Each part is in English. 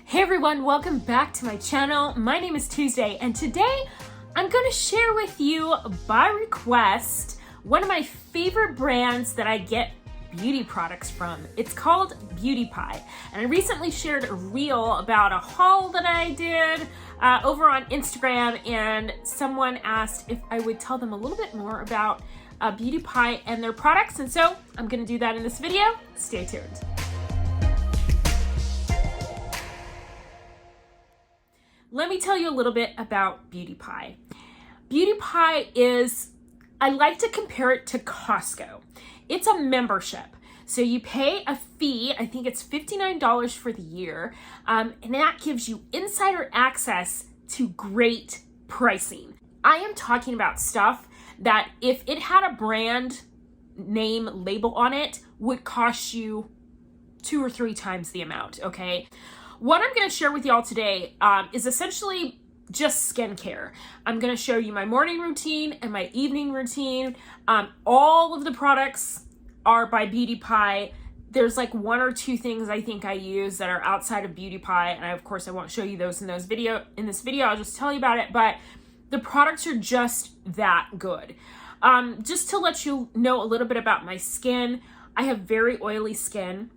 Hey everyone, welcome back to my channel. My name is Tuesday, and today I'm going to share with you, by request, one of my favorite brands that I get beauty products from. It's called Beauty Pie, and I recently shared a reel about a haul that I did over on Instagram, and someone asked if I would tell them a little bit more about Beauty Pie and their products, and so I'm going to do that in this video. Stay tuned. Let me tell you a little bit about Beauty Pie. Beauty Pie is, I like to compare it to Costco. It's a membership. So you pay a fee, I think it's $59 for the year, and that gives you insider access to great pricing. I am talking about stuff that if it had a brand name label on it, would cost you 2 or 3 times the amount, okay? What I'm going to share with y'all today is essentially just skincare. I'm going to show you my morning routine and my evening routine. All of the products are by Beauty Pie. There's like 1 or 2 things I think I use that are outside of Beauty Pie, and of course I won't show you those in this video. I'll just tell you about it, but the products are just that good. Just to let you know a little bit about my skin, I have very oily skin.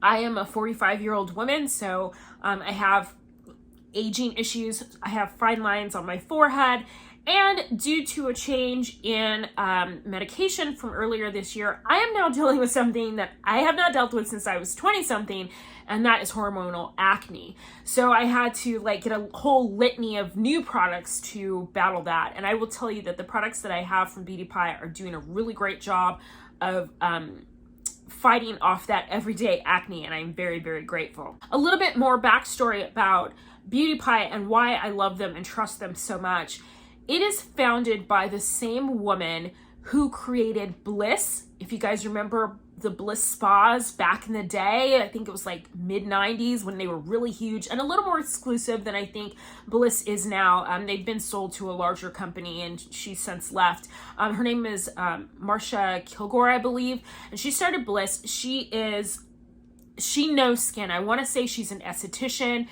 I am a 45-year-old woman, so I have aging issues. I have fine lines on my forehead, and due to a change in medication from earlier this year, I am now dealing with something that I have not dealt with since I was 20-something, and that is hormonal acne. So I had to get a whole litany of new products to battle that, and I will tell you that the products that I have from Beauty Pie are doing a really great job of fighting off that everyday acne, and I'm very, very grateful. A little bit more backstory about Beauty Pie and why I love them and trust them so much. It is founded by the same woman who created Bliss. If you guys remember the Bliss spas back in the day, I think it was like mid-90s when they were really huge and a little more exclusive than I think Bliss is now. They've been sold to a larger company and she's since left. Her name is Marcia Kilgore, I believe, and she started Bliss. She knows skin. I want to say she's an esthetician.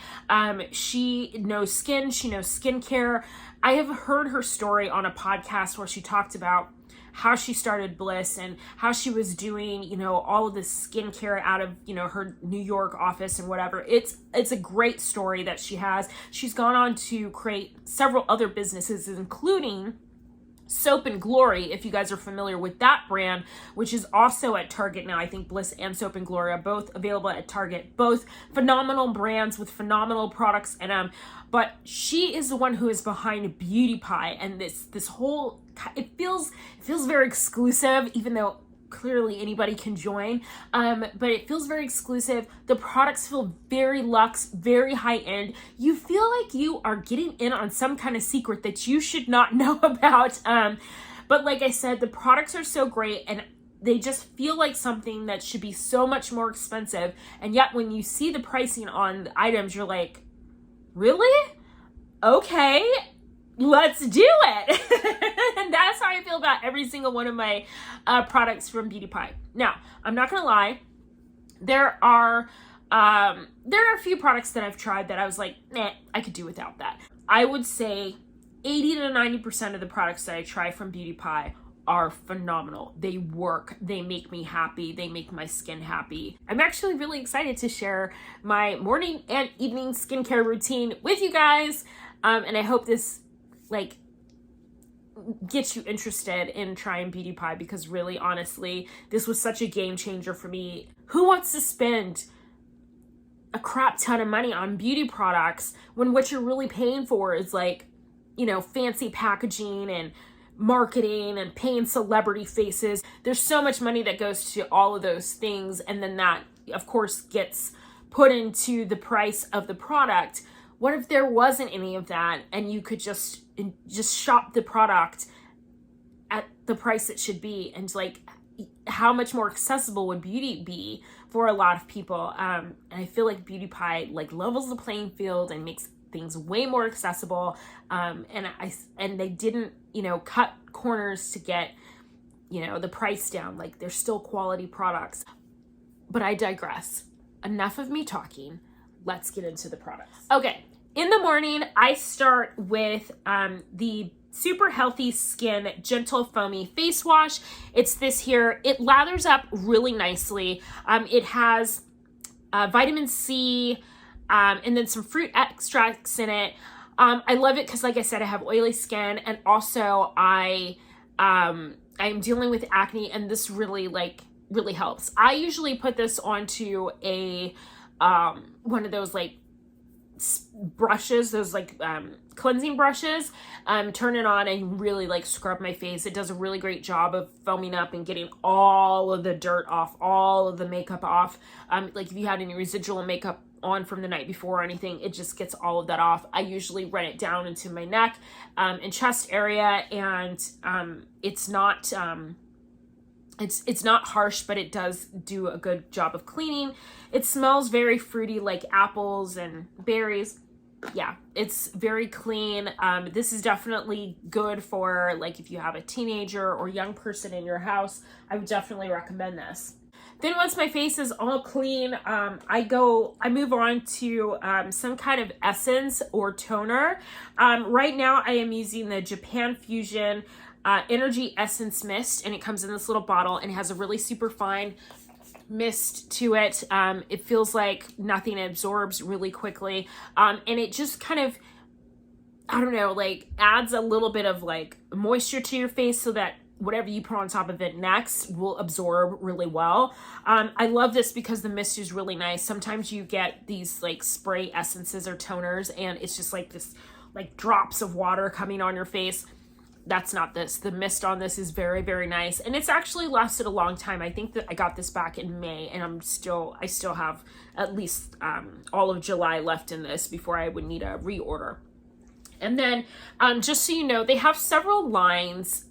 She knows skin. She knows skincare. I have heard her story on a podcast where she talked about how she started Bliss and how she was doing, all of this skincare out of, her New York office and whatever. It's a great story that she has. She's gone on to create several other businesses, including Soap and Glory, if you guys are familiar with that brand, which is also at Target now. I think Bliss and Soap and Glory are both available at Target. Both phenomenal brands with phenomenal products in them. But she is the one who is behind Beauty Pie, and this whole, it feels very exclusive, even though clearly anybody can join, but it feels very exclusive. The products feel very luxe, very high-end. You feel like you are getting in on some kind of secret that you should not know about. But like I said, the products are so great, and they just feel like something that should be so much more expensive. And yet when you see the pricing on the items, you're like, really? Okay, let's do it. And that's how I feel about every single one of my products from Beauty Pie. Now, I'm not gonna lie, there are a few products that I've tried that I was like, nah, I could do without that. I would say 80 to 90% of the products that I try from Beauty Pie are phenomenal. They work, they make me happy, they make my skin happy. I'm actually really excited to share my morning and evening skincare routine with you guys, and I hope this gets you interested in trying Beauty Pie, because really, honestly, this was such a game changer for me. Who wants to spend a crap ton of money on beauty products when what you're really paying for is fancy packaging and marketing and paying celebrity faces? There's so much money that goes to all of those things, and then that of course gets put into the price of the product. What if there wasn't any of that and you could just shop the product at the price it should be? And how much more accessible would beauty be for a lot of people? And I feel like Beauty Pie levels the playing field and makes things way more accessible. And they didn't, cut corners to get, the price down. They're still quality products. But I digress. Enough of me talking. let's get into the products. Okay, in the morning, I start with the Super Healthy Skin Gentle Foamy Face Wash. It's this here. It lathers up really nicely. It has vitamin C and then some fruit extracts in it. I love it because, like I said, I have oily skin, and also I'm dealing with acne, and this really helps. I usually put this onto a one of those like brushes, those like cleansing brushes, turn it on and really like scrub my face. It does a really great job of foaming up and getting all of the dirt off, all of the makeup off. Like if you had any residual makeup on from the night before or anything, it just gets all of that off. I usually run it down into my neck and chest area, and it's not harsh, but it does do a good job of cleaning. It smells very fruity, like apples and berries. Yeah, it's very clean. This is definitely good for like if you have a teenager or young person in your house. I would definitely recommend this. Then once my face is all clean, I move on to some kind of essence or toner. Right now I am using the Japanfusion Energy Essence Mist, and it comes in this little bottle, and it has a really super fine mist to it. It feels like nothing, absorbs really quickly, and it just kind of, I don't know, like adds a little bit of like moisture to your face so that whatever you put on top of it next will absorb really well. I love this because the mist is really nice. Sometimes you get these like spray essences or toners, and it's just like this like drops of water coming on your face. That's not this. The mist on this is very, very nice. And it's actually lasted a long time. I think that I got this back in May, and I still have at least all of July left in this before I would need a reorder. And then just so you know, they have several lines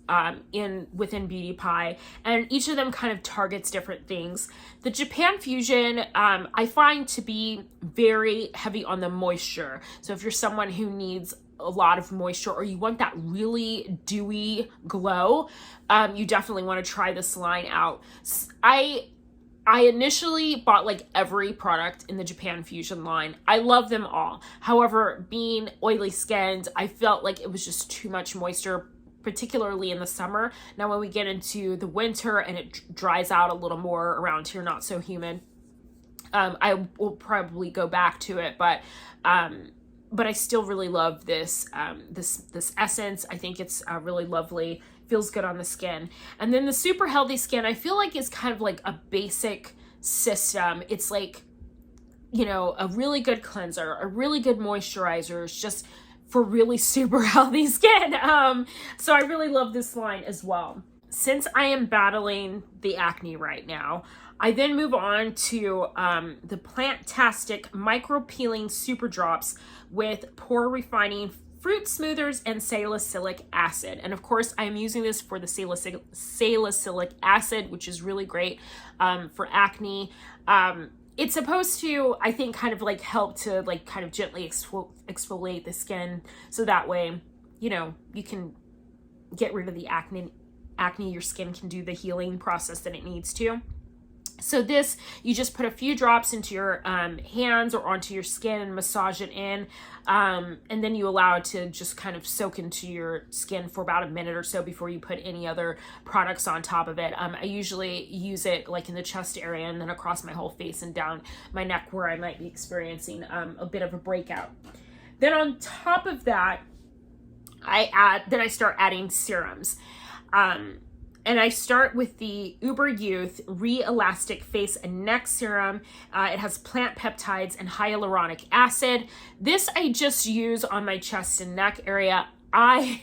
within Beauty Pie, and each of them kind of targets different things. The Japanfusion I find to be very heavy on the moisture. So if you're someone who needs a lot of moisture, or you want that really dewy glow, you definitely want to try this line out. I initially bought like every product in the Japanfusion line. I love them all. However, being oily skinned, I felt like it was just too much moisture, particularly in the summer. Now when we get into the winter and it dries out a little more around here, not so humid, I will probably go back to it, but I still really love this this essence. I think it's really lovely. Feels good on the skin. And then the Super Healthy Skin, I feel like is kind of like a basic system. It's like, you know, a really good cleanser, a really good moisturizer. It's just for really super healthy skin. So I really love this line as well. Since I am battling the acne right now, I then move on to the Plantastic Micropeeling Super Drops with Pore-Refining Fruit Smoothers and Salicylic Acid. And of course, I'm using this for the Salicylic Acid, which is really great for acne. It's supposed to, I think, kind of like help to like kind of gently exfoliate the skin, so that way, you know, you can get rid of the acne. Your skin can do the healing process that it needs to. So this, you just put a few drops into your hands or onto your skin and massage it in. And then you allow it to just kind of soak into your skin for about a minute or so before you put any other products on top of it. I usually use it like in the chest area and then across my whole face and down my neck where I might be experiencing a bit of a breakout. Then on top of that, I start adding serums. And I start with the Uber Youth Re-Elastic Face and Neck Serum. It has plant peptides and hyaluronic acid. This I just use on my chest and neck area. I'm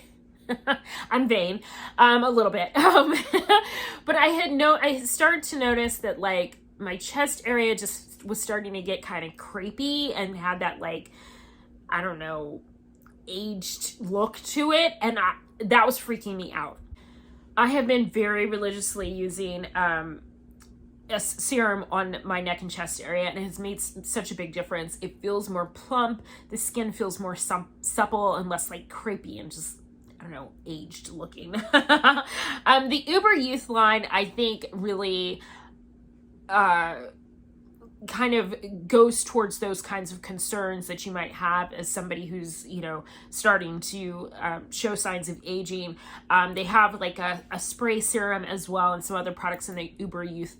vain, a little bit. But I started to notice that like my chest area just was starting to get kind of crepey and had that like, I don't know, aged look to it. And that was freaking me out. I have been very religiously using a serum on my neck and chest area, and it has made such a big difference. It feels more plump. The skin feels more supple and less like crepey and just, I don't know, aged looking. The Uber Youth line, I think, really kind of goes towards those kinds of concerns that you might have as somebody who's, you know, starting to show signs of aging. They have like a spray serum as well, and some other products in the Uber Youth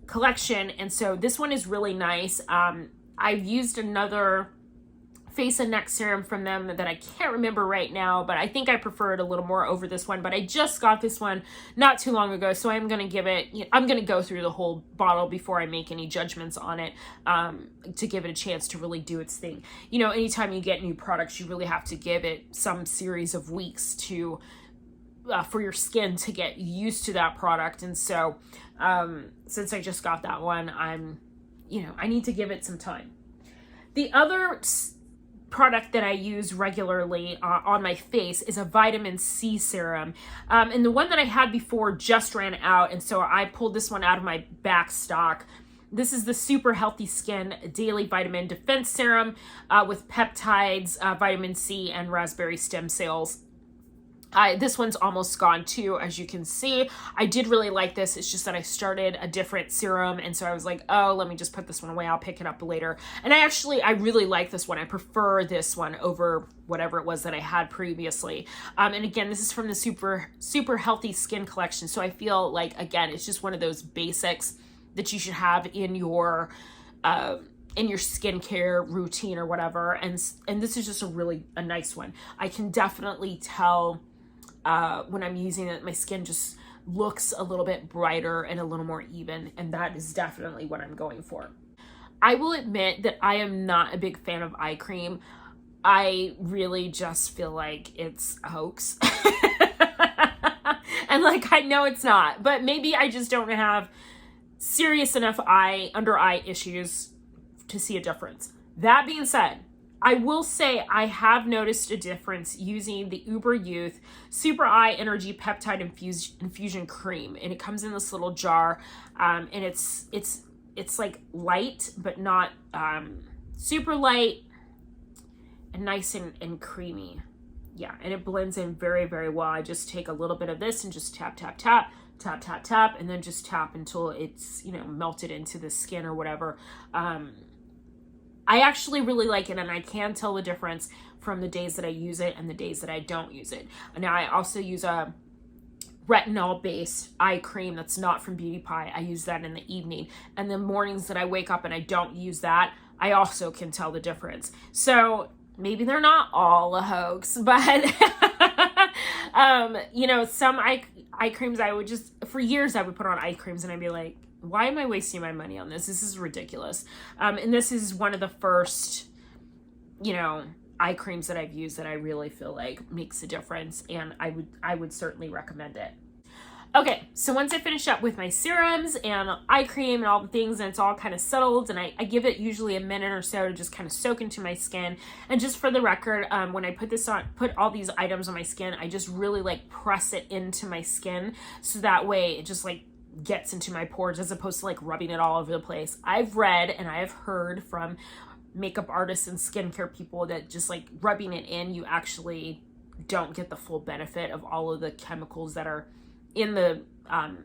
collection. And so this one is really nice. I've used another face and neck serum from them that I can't remember right now, but I think I prefer it a little more over this one. But I just got this one not too long ago, so I'm going to give it, I'm going to go through the whole bottle before I make any judgments on it, to give it a chance to really do its thing. You know, anytime you get new products, you really have to give it some series of weeks to for your skin to get used to that product. And so since I just got that one, I need to give it some time. The other product that I use regularly on my face is a vitamin C serum. And the one that I had before just ran out, and so I pulled this one out of my back stock. This is the Super Healthy Skin Daily Vitamin Defense Serum with peptides, vitamin C, and raspberry stem cells. This one's almost gone too, as you can see. I did really like this. It's just that I started a different serum, and so I was like, oh, let me just put this one away. I'll pick it up later. And I really like this one. I prefer this one over whatever it was that I had previously. And again, this is from the Super Healthy Skin collection. So I feel like, again, it's just one of those basics that you should have in your skincare routine or whatever. And this is just a nice one. I can definitely tell when I'm using it, my skin just looks a little bit brighter and a little more even, and that is definitely what I'm going for. I will admit that I am not a big fan of eye cream. I really just feel like it's a hoax. And like, I know it's not, but maybe I just don't have serious enough under eye issues to see a difference. That being said, I will say I have noticed a difference using the Uber Youth Super Eye Energy Peptide-Infusion cream, and it comes in this little jar, and it's like light, but not super light, and nice and creamy. Yeah, and it blends in very, very well. I just take a little bit of this and just tap, tap, tap, tap, tap, tap, and then just tap until it's, melted into the skin or whatever. I actually really like it, and I can tell the difference from the days that I use it and the days that I don't use it. Now, I also use a retinol-based eye cream that's not from Beauty Pie. I use that in the evening. And the mornings that I wake up and I don't use that, I also can tell the difference. So maybe they're not all a hoax, but some eye creams I would for years I would put on eye creams and I'd be like, why am I wasting my money on this? This is ridiculous. And this is one of the first, eye creams that I've used that I really feel like makes a difference, and I would certainly recommend it. Okay, so once I finish up with my serums and eye cream and all the things, and it's all kind of settled, and I give it usually a minute or so to just kind of soak into my skin. And just for the record, when I put all these items on my skin, I just really like press it into my skin, so that way it just like gets into my pores as opposed to like rubbing it all over the place. I've read and I have heard from makeup artists and skincare people that just like rubbing it in, you actually don't get the full benefit of all of the chemicals that are in the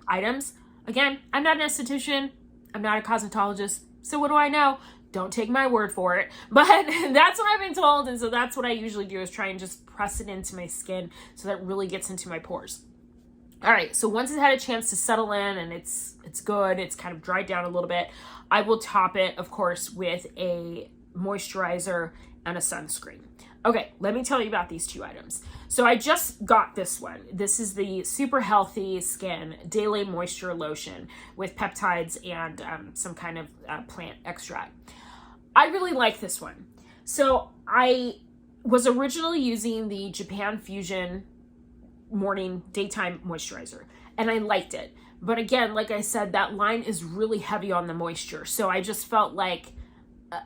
items. Again, I'm not an esthetician, I'm not a cosmetologist, so what do I know? Don't take my word for it, but that's what I've been told, and so that's what I usually do, is try and just press it into my skin so that it really gets into my pores. All right, so once it's had a chance to settle in and it's good, it's kind of dried down a little bit, I will top it, of course, with a moisturizer and a sunscreen. Okay, let me tell you about these two items. So I just got this one. This is the Super Healthy Skin Daily Moisture Lotion with peptides and some kind of plant extract. I really like this one. So I was originally using the Japanfusion daytime moisturizer, and I liked it. But again, like I said, that line is really heavy on the moisture. So I just felt like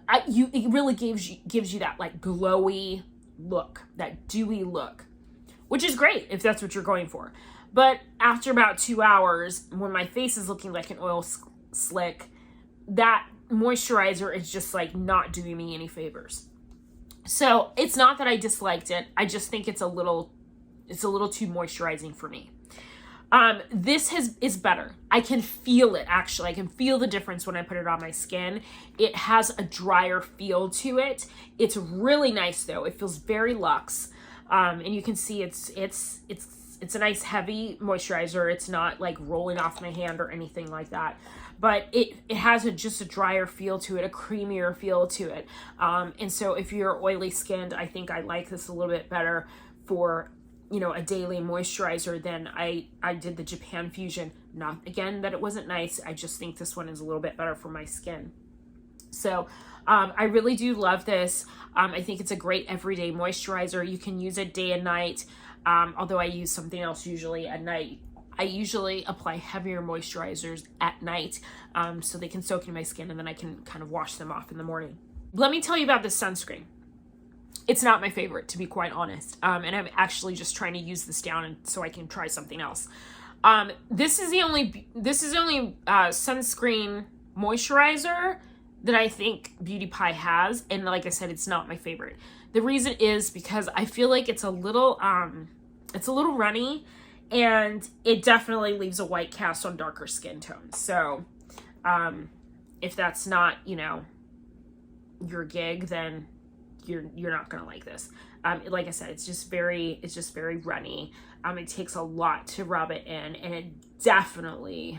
it really gives you that like glowy look, that dewy look, which is great if that's what you're going for. But after about 2 hours, when my face is looking like an oil slick, that moisturizer is just like not doing me any favors. So it's not that I disliked it. I just think it's a little too moisturizing for me. This is better. I can feel it, actually. I can feel the difference when I put it on my skin. It has a drier feel to it. It's really nice though. It feels very luxe. And you can see it's a nice heavy moisturizer. It's not like rolling off my hand or anything like that. But it has just a drier feel to it, a creamier feel to it. And so if you're oily skinned, I think I like this a little bit better for, you know, a daily moisturizer than I did the Japanfusion. Not, again, that it wasn't nice. I just think this one is a little bit better for my skin. So I really do love this. I think it's a great everyday moisturizer. You can use it day and night. Although I use something else usually at night. I usually apply heavier moisturizers at night so they can soak into my skin, and then I can kind of wash them off in the morning. Let me tell you about this sunscreen. It's not my favorite, to be quite honest. And I'm actually just trying to use this down so I can try something else. This is the only sunscreen moisturizer that I think Beauty Pie has. And like I said, it's not my favorite. The reason is because I feel like it's a little runny, and it definitely leaves a white cast on darker skin tones. So if that's not, you know, your gig, then you're not gonna like this. Like I said, it's just very runny. It takes a lot to rub it in, and it definitely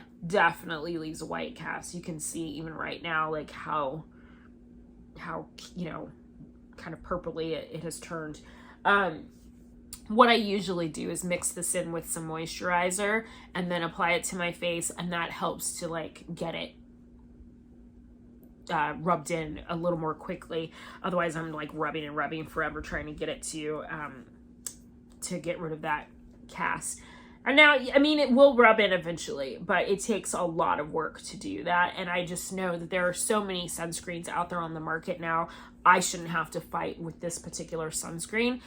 leaves a white cast. You can see even right now, like how you know, kind of purpley it has turned. What I usually do is mix this in with some moisturizer and then apply it to my face, and that helps to like get it rubbed in a little more quickly. Otherwise I'm like rubbing and rubbing forever trying to get it to get rid of that cast. And now, I mean, it will rub in eventually, but it takes a lot of work to do that. And I just know that there are so many sunscreens out there on the market now. I shouldn't have to fight with this particular sunscreen.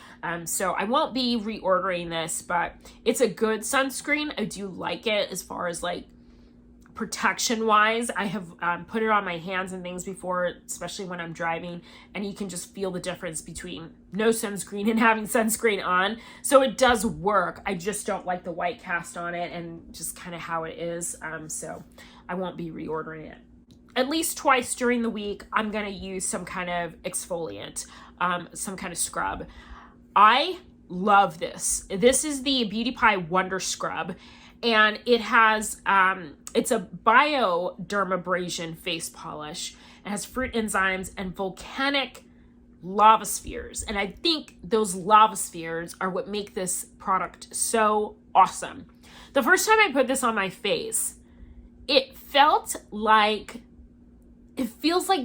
So I won't be reordering this, but it's a good sunscreen. I do like it as far as like protection wise. I have put it on my hands and things before, especially when I'm driving, and you can just feel the difference between no sunscreen and having sunscreen on. So it does work. I just don't like the white cast on it and just kind of how it is. So I won't be reordering it. At least twice during the week, I'm going to use some kind of exfoliant, some kind of scrub. I love this. This is the Beauty Pie Wonderscrub, and it has, it's a Bio-Dermabrasion face polish. It has fruit enzymes and volcanic lava spheres. And I think those lava spheres are what make this product so awesome. The first time I put this on my face, it feels like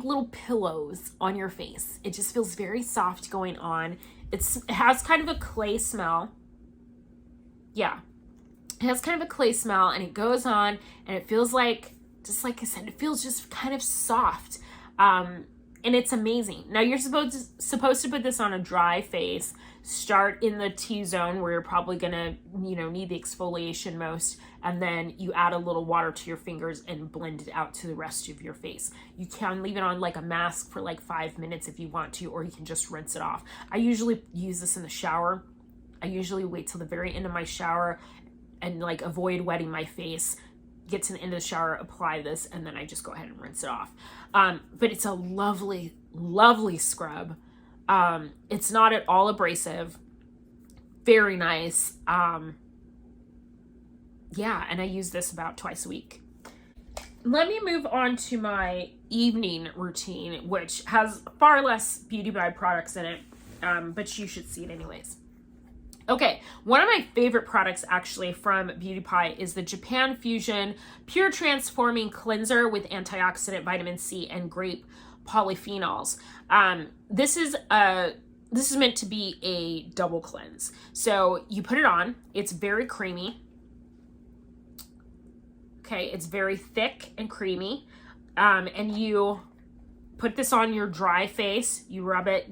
little pillows on your face. It just feels very soft going on. It has kind of a clay smell. Yeah. It has kind of a clay smell, and it goes on, and it feels like, just like I said, it feels just kind of soft. And it's amazing. Now you're supposed to put this on a dry face. Start in the T-zone where you're probably gonna, you know, need the exfoliation most, and then you add a little water to your fingers and blend it out to the rest of your face. You can leave it on like a mask for like 5 minutes if you want to, or you can just rinse it off. I usually use this in the shower. I usually wait till the very end of my shower and like avoid wetting my face, get to the end of the shower, apply this, and then I just go ahead and rinse it off. But it's a lovely, lovely scrub. It's not at all abrasive. Very nice. Yeah, and I use this about twice a week. Let me move on to my evening routine, which has far less Beauty Pie products in it, but you should see it anyways. Okay, one of my favorite products actually from Beauty Pie is the Japanfusion Pure Transforming Cleanser with antioxidant, vitamin C, and grape polyphenols. This is meant to be a double cleanse. So you put it on, it's very creamy. Okay, it's very thick and creamy. And you put this on your dry face, you rub it,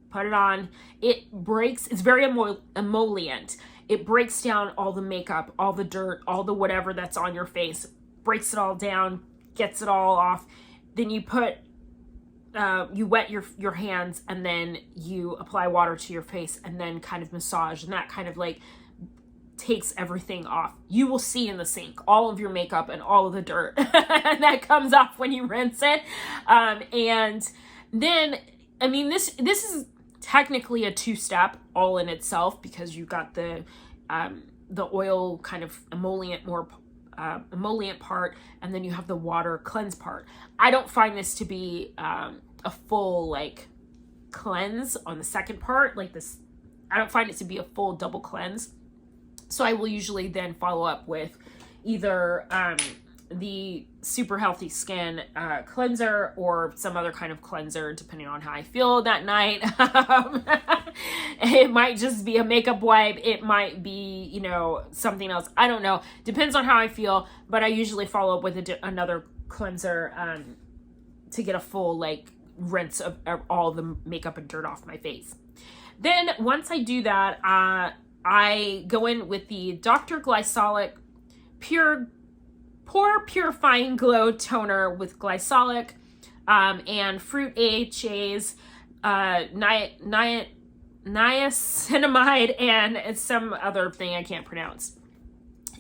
put it on. It breaks, it's very emollient. It breaks down all the makeup, all the dirt, all the whatever that's on your face, breaks it all down, gets it all off. Then you put, you wet your hands, and then you apply water to your face, and then kind of massage, and that kind of like takes everything off. You will see in the sink all of your makeup and all of the dirt that comes off when you rinse it. And then, I mean, this is technically a 2-step all in itself, because you've got the oil kind of emollient part, and then you have the water cleanse part. I don't find this to be a full like cleanse on the second part like this. I don't find it to be a full double cleanse. So I will usually then follow up with either the Super Healthy Skin cleanser or some other kind of cleanser, depending on how I feel that night. It might just be a makeup wipe. It might be, you know, something else. I don't know. Depends on how I feel. But I usually follow up with another cleanser to get a full like rinse of all the makeup and dirt off my face. Then once I do that, I go in with the Dr. Glycolic Pore-Purifying Glow Toner with Glycolic and Fruit AHAs, niacinamide, and some other thing I can't pronounce.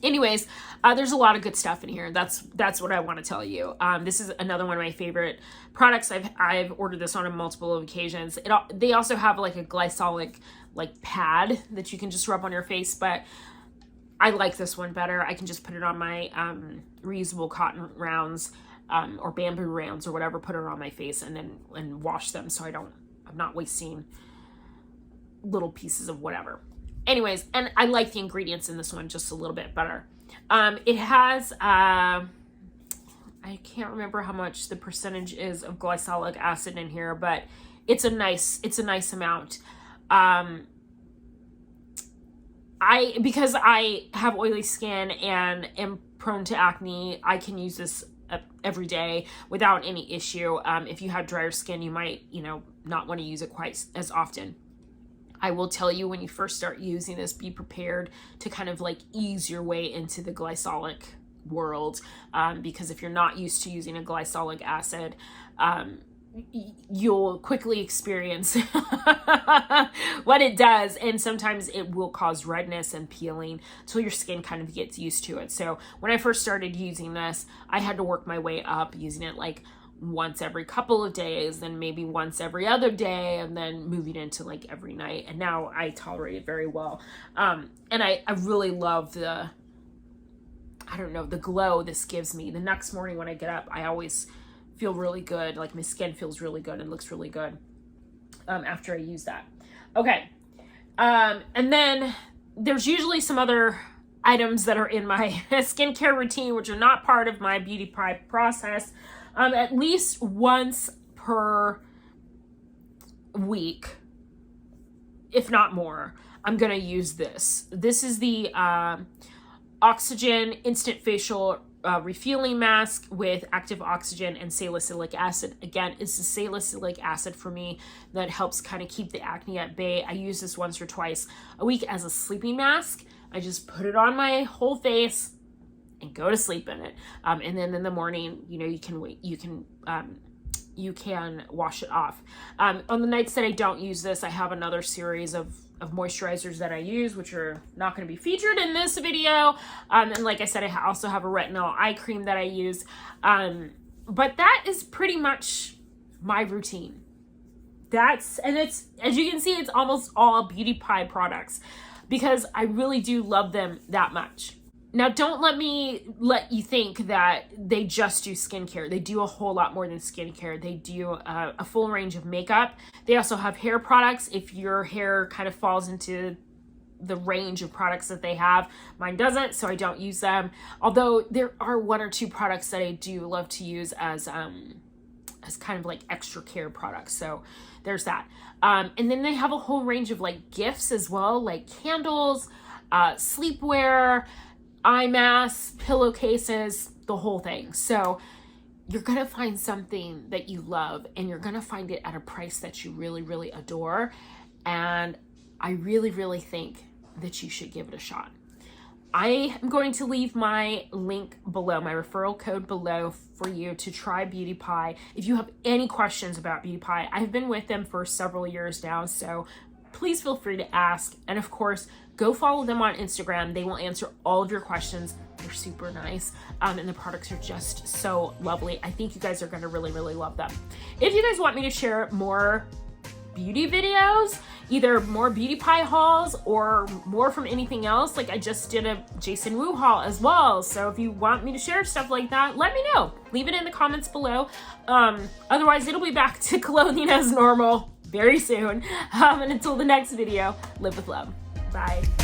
Anyways, there's a lot of good stuff in here. That's what I want to tell you. This is another one of my favorite products. I've ordered this on multiple occasions. They also have like a Glycolic like pad that you can just rub on your face, but I like this one better. I can just put it on my reusable cotton rounds or bamboo rounds or whatever, put it on my face and wash them, so I'm not wasting little pieces of whatever. Anyways, and I like the ingredients in this one just a little bit better. It has, I can't remember how much the percentage is of glycolic acid in here, but it's a nice amount. Because I have oily skin and am prone to acne, I can use this every day without any issue. If you have drier skin, you might, not want to use it quite as often. I will tell you, when you first start using this, be prepared to kind of like ease your way into the glycolic world, because if you're not used to using a glycolic acid, you'll quickly experience what it does, and sometimes it will cause redness and peeling until your skin kind of gets used to it. So when I first started using this, I had to work my way up, using it like once every couple of days, then maybe once every other day, and then moving into like every night. And now I tolerate it very well. And I really love the glow this gives me. The next morning when I get up, I always feel really good. Like my skin feels really good and looks really good after I use that. Okay. And then there's usually some other items that are in my skincare routine, which are not part of my beauty pie process. At least once per week, if not more, I'm going to use this. This is the Oxygen Instant Facial Refueling Mask with active oxygen and salicylic acid. Again, it's the salicylic acid for me that helps kind of keep the acne at bay. I use this once or twice a week as a sleeping mask. I just put it on my whole face and go to sleep in it. And then in the morning, you can wash it off. On the nights that I don't use this, I have another series of moisturizers that I use, which are not going to be featured in this video. And like I said, I also have a retinol eye cream that I use. But that is pretty much my routine. It's, as you can see, it's almost all Beauty Pie products, because I really do love them that much. Now, don't let you think that they just do skincare. They do a whole lot more than skincare. They do a full range of makeup. They also have hair products if your hair kind of falls into the range of products that they have. Mine doesn't, so I don't use them. Although there are one or two products that I do love to use as kind of like extra care products. So there's that. And then they have a whole range of like gifts as well, like candles, sleepwear, eye masks, pillowcases, the whole thing. So you're going to find something that you love, and you're going to find it at a price that you really, really adore. And I really, really think that you should give it a shot. I am going to leave my link below, my referral code below, for you to try Beauty Pie. If you have any questions about Beauty Pie, I've been with them for several years now, so please feel free to ask. And of course, go follow them on Instagram. They will answer all of your questions. They're super nice, and the products are just so lovely. I think you guys are gonna really, really love them. If you guys want me to share more beauty videos, either more beauty pie hauls or more from anything else, like I just did a Jason Wu haul as well. So if you want me to share stuff like that, let me know. Leave it in the comments below. Otherwise, it'll be back to clothing as normal very soon. And until the next video, live with love. Bye.